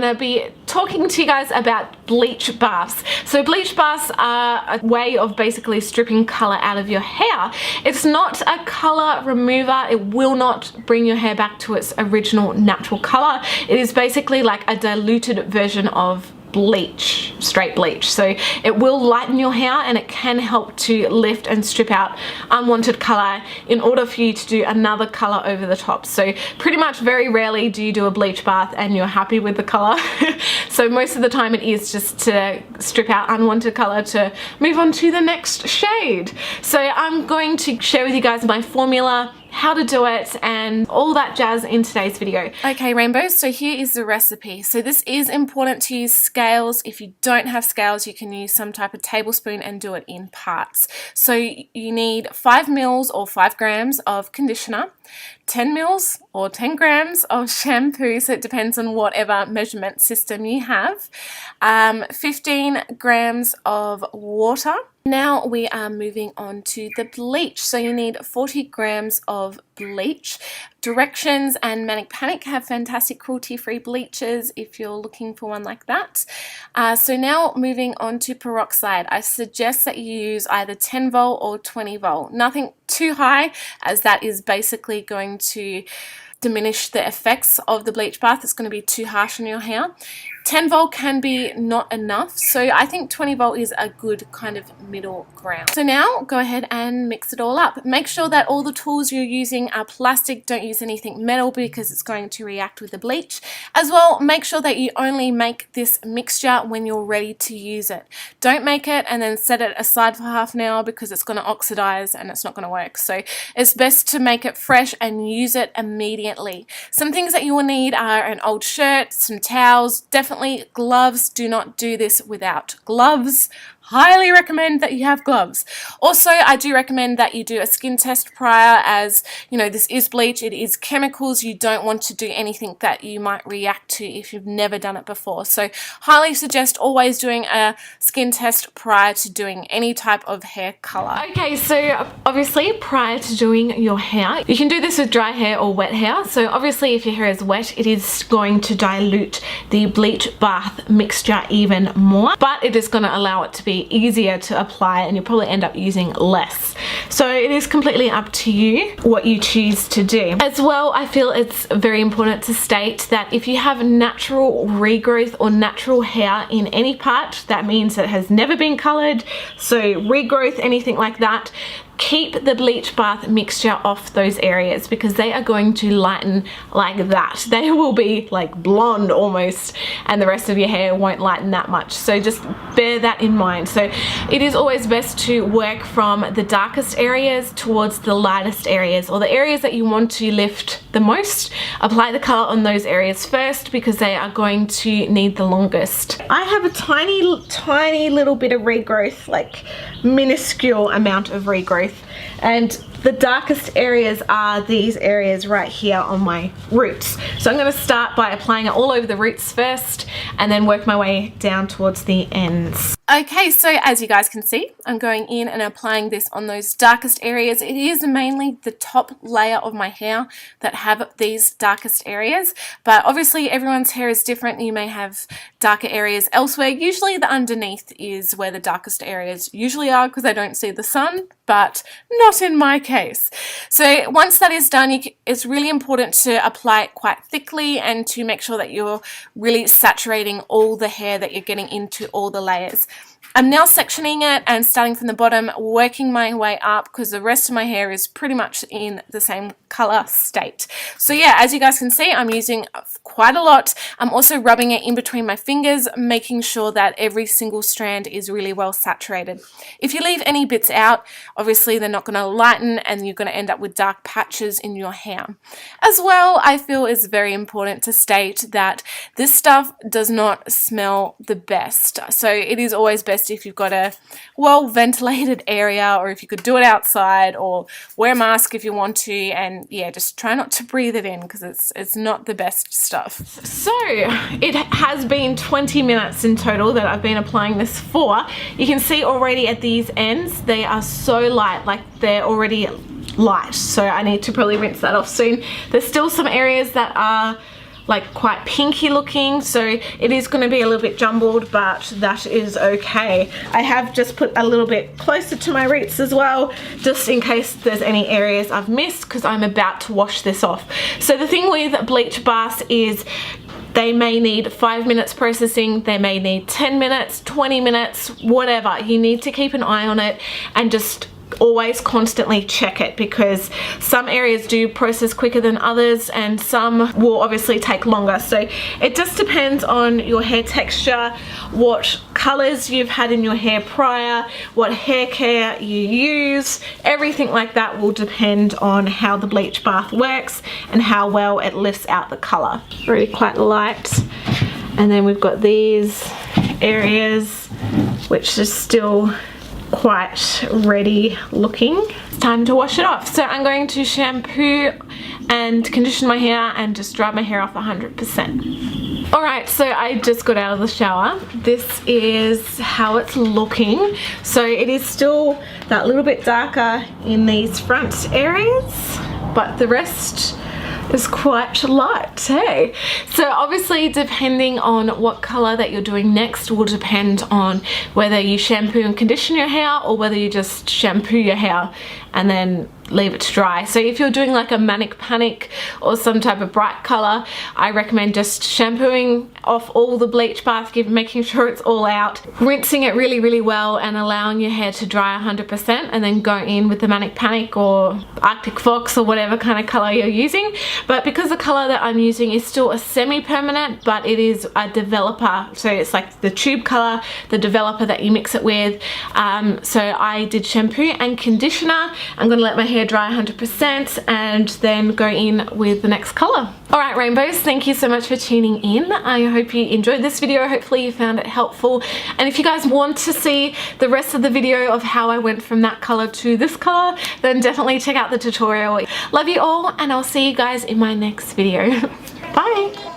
going to be talking to you guys about bleach baths. So bleach baths are a way of basically stripping color out of your hair. It's not a color remover. It will not bring your hair back to its original natural color. It is basically like a diluted version of bleach, straight bleach. So it will lighten your hair and it can help to lift and strip out unwanted color in order for you to do another color over the top. So pretty much very rarely do you do a bleach bath and you're happy with the color. So most of the time it is just to strip out unwanted color to move on to the next shade. So I'm going to share with you guys my formula, how to do it, and all that jazz in today's video. Okay, rainbows, so here is the recipe. So this is important to use scales. If you don't have scales, you can use some type of tablespoon and do it in parts. So you need 5 mils or 5 grams of conditioner, 10 mils or 10 grams of shampoo, so it depends on whatever measurement system you have, 15 grams of water. Now we are moving on to the bleach. So you need 40 grams of bleach. Directions and Manic Panic have fantastic cruelty-free bleaches if you're looking for one like that. So now moving on to peroxide. I suggest that you use either 10 volt or 20 volt. Nothing too high, as that is basically going to diminish the effects of the bleach bath. It's going to be too harsh on your hair. 10 volt can be not enough, so I think 20 volt is a good kind of middle ground. So now go ahead and mix it all up. Make sure that all the tools you're using are plastic. Don't use anything metal because it's going to react with the bleach. As well, make sure that you only make this mixture when you're ready to use it. Don't make it and then set it aside for half an hour because it's going to oxidize and it's not going to work. So it's best to make it fresh and use it immediately. Some things that you will need are an old shirt, some towels, definitely gloves. Do not do this without gloves. Highly recommend that you have gloves. Also, I do recommend that you do a skin test prior, as you know, this is bleach, it is chemicals. You don't want to do anything that you might react to if you've never done it before. So highly suggest always doing a skin test prior to doing any type of hair color. Okay, so obviously prior to doing your hair, you can do this with dry hair or wet hair. So obviously if your hair is wet, it is going to dilute the bleach bath mixture even more, but it is going to allow it to be easier to apply and you'll probably end up using less. So it is completely up to you what you choose to do. As well, I feel it's very important to state that if you have natural regrowth or natural hair in any part, that means it has never been colored, so regrowth, anything like that, keep the bleach bath mixture off those areas because they are going to lighten like that. They will be like blonde almost and the rest of your hair won't lighten that much. So just bear that in mind. So it is always best to work from the darkest areas towards the lightest areas, or the areas that you want to lift the most. Apply the color on those areas first because they are going to need the longest. I have a tiny little bit of regrowth, like minuscule amount of regrowth. And the darkest areas are these areas right here on my roots. So I'm going to start by applying it all over the roots first and then work my way down towards the ends. Okay, so as you guys can see, I'm going in and applying this on those darkest areas. It is mainly the top layer of my hair that have these darkest areas, but obviously everyone's hair is different. You may have darker areas elsewhere. Usually the underneath is where the darkest areas usually are because I don't see the sun, but not in my case. So once that is done, it's really important to apply it quite thickly and to make sure that you're really saturating all the hair, that you're getting into all the layers. I'm now sectioning it and starting from the bottom, working my way up because the rest of my hair is pretty much in the same color state. So yeah, as you guys can see, I'm using quite a lot. I'm also rubbing it in between my fingers, making sure that every single strand is really well saturated. If you leave any bits out, obviously they're not going to lighten and you're going to end up with dark patches in your hair. As well, I feel it's very important to state that this stuff does not smell the best. So it is always best if you've got a well ventilated area, or if you could do it outside, or wear a mask if you want to, and yeah, just try not to breathe it in because it's not the best stuff. So it has been 20 minutes in total that I've been applying this for. You can see already at these ends they are so light, like they're already light, so I need to probably rinse that off soon. There's still some areas that are like quite pinky looking, so it is going to be a little bit jumbled, but that is okay. I have just put a little bit closer to my roots as well, just in case there's any areas I've missed, because I'm about to wash this off. So the thing with bleach baths is they may need 5 minutes processing, they may need 10 minutes, 20 minutes, whatever. You need to keep an eye on it and just always constantly check it, because some areas do process quicker than others and some will obviously take longer. So it just depends on your hair texture, what colors you've had in your hair prior, what hair care you use. Everything like that will depend on how the bleach bath works and how well it lifts out the color. Really quite light. And then we've got these areas which is still quite ready looking. It's time to wash it off. So I'm going to shampoo and condition my hair and just dry my hair off 100%. Alright, so I just got out of the shower. This is how it's looking. So it is still that little bit darker in these front areas, but the rest is quite light, hey? So obviously depending on what color that you're doing next will depend on whether you shampoo and condition your hair or whether you just shampoo your hair and then leave it to dry. So if you're doing like a manic panic or some type of bright color, I recommend just shampooing off all the bleach bath, making sure it's all out, rinsing it really well and allowing your hair to dry 100%, and then go in with the manic panic or Arctic Fox or whatever kind of color you're using. But because the color that I'm using is still a semi-permanent, but it is a developer, so it's like the tube color, the developer that you mix it with. So I did shampoo and conditioner. I'm gonna let my hair dry 100% and then go in with the next color. Alright rainbows, thank you so much for tuning in. I hope you enjoyed this video. Hopefully you found it helpful, and if you guys want to see the rest of the video of how I went from that color to this color, then definitely check out the tutorial. Love you all, and I'll see you guys in my next video. Bye!